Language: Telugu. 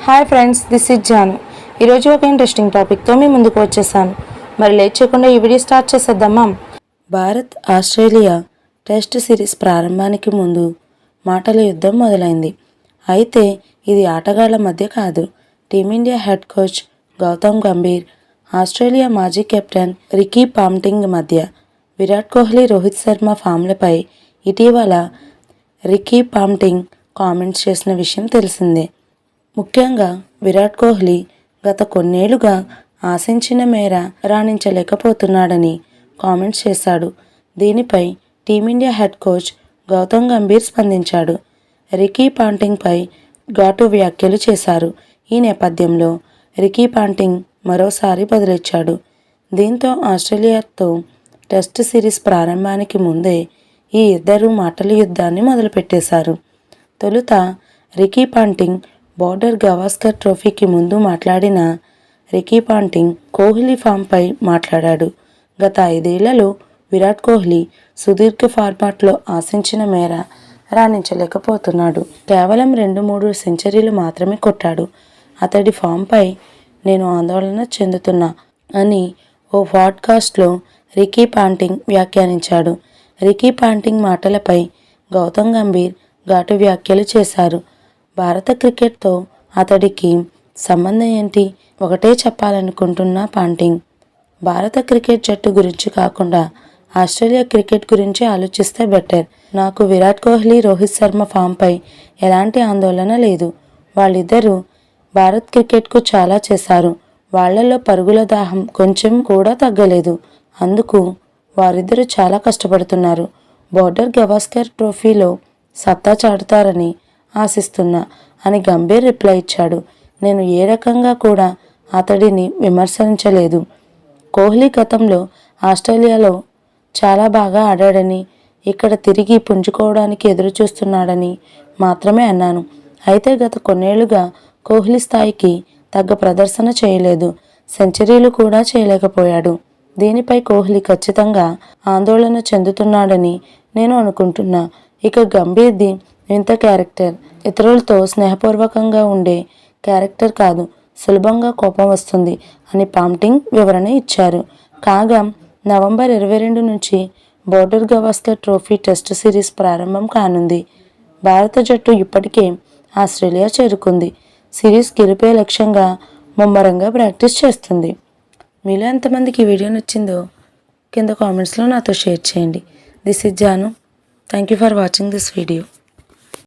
Hi friends, this is Janu. ఈరోజు ఒక ఇంట్రెస్టింగ్ టాపిక్తో మీ ముందుకు వచ్చేసాను. మరి లేట్ చేయకుండా ఈ వీడియో స్టార్ట్ చేసేద్దామా? భారత్ ఆస్ట్రేలియా టెస్ట్ సిరీస్ ప్రారంభానికి ముందు మాటల యుద్ధం మొదలైంది. అయితే ఇది ఆటగాళ్ల మధ్య కాదు, Team India head coach Gautam Gambhir, Australia మాజీ కెప్టెన్ రికీ పాంటింగ్ మధ్య. విరాట్ కోహ్లీ, రోహిత్ శర్మ ఫామ్లపై ఇటీవల రికీ పాంటింగ్ కామెంట్స్ చేసిన విషయం తెలిసిందే. ముఖ్యంగా విరాట్ కోహ్లీ గత కొన్నేళ్లుగా ఆశించిన మేర రాణించలేకపోతున్నాడని కామెంట్స్ చేశాడు. దీనిపై Team India head coach Gautam Gambhir స్పందించాడు. రికీ పాంటింగ్పై ఘాటు వ్యాఖ్యలు చేశారు. ఈ నేపథ్యంలో రికీ పాంటింగ్ మరోసారి బదులిచ్చాడు. దీంతో ఆస్ట్రేలియాతో టెస్ట్ సిరీస్ ప్రారంభానికి ముందే ఈ ఇద్దరు మాటల యుద్ధాన్ని మొదలుపెట్టేశారు. తొలుత రికీ పాంటింగ్ బోర్డర్ గవాస్కర్ ట్రోఫీకి ముందు మాట్లాడిన రికీ పాంటింగ్ కోహ్లీ ఫామ్పై మాట్లాడాడు. గత 5 ఏళ్లలో విరాట్ కోహ్లీ సుదీర్ఘ ఫార్మాట్లో ఆశించిన మేర రాణించలేకపోతున్నాడు. కేవలం 2-3 సెంచరీలు మాత్రమే కొట్టాడు. అతడి ఫామ్పై నేను ఆందోళన చెందుతున్నా అని ఓ పాడ్కాస్ట్లో రికీ పాంటింగ్ వ్యాఖ్యానించాడు. రికీ పాంటింగ్ మాటలపై గౌతమ్ గంభీర్ ఘాటు వ్యాఖ్యలు చేశారు. భారత క్రికెట్తో అతడికి సంబంధం ఏంటి? ఒకటే చెప్పాలనుకుంటున్నా పాంటింగ్. భారత క్రికెట్ జట్టు గురించి కాకుండా ఆస్ట్రేలియా క్రికెట్ గురించి ఆలోచిస్తే బెటర్. నాకు విరాట్ కోహ్లీ, రోహిత్ శర్మ ఫామ్పై ఎలాంటి ఆందోళన లేదు. వాళ్ళిద్దరూ భారత్ క్రికెట్కు చాలా చేశారు. వాళ్లలో పరుగుల దాహం కొంచెం కూడా తగ్గలేదు. అందుకు వారిద్దరూ చాలా కష్టపడుతున్నారు. బోర్డర్ గవాస్కర్ ట్రోఫీలో సత్తా చాటుతారని ఆశిస్తున్నా అని గంభీర్ రిప్లై ఇచ్చాడు. నేను ఏ రకంగా కూడా అతడిని విమర్శించలేదు. కోహ్లీ గతంలో ఆస్ట్రేలియాలో చాలా బాగా ఆడాడని, ఇక్కడ తిరిగి పుంజుకోవడానికి ఎదురు చూస్తున్నాడని మాత్రమే అన్నాను. అయితే గత కొన్నేళ్లుగా కోహ్లీ స్థాయికి తగ్గ ప్రదర్శన చేయలేదు. సెంచరీలు కూడా చేయలేకపోయాడు. దీనిపై కోహ్లీ ఖచ్చితంగా ఆందోళన చెందుతున్నాడని నేను అనుకుంటున్నా. ఇక గంభీర్ది వింత క్యారెక్టర్. ఇతరులతో స్నేహపూర్వకంగా ఉండే క్యారెక్టర్ కాదు. సులభంగా కోపం వస్తుంది అని పాంటింగ్ వివరణ ఇచ్చారు. కాగా నవంబర్ 22 నుంచి border Gavaskar trophy test series ప్రారంభం కానుంది. భారత జట్టు ఇప్పటికే ఆస్ట్రేలియా చేరుకుంది. సిరీస్ గెలిపే లక్ష్యంగా ముమ్మరంగా ప్రాక్టీస్ చేస్తుంది. మీలో ఎంతమందికి ఈ వీడియో నచ్చిందో కింద కామెంట్స్లో నాతో షేర్ చేయండి. This is Janu. Thank you for watching this video.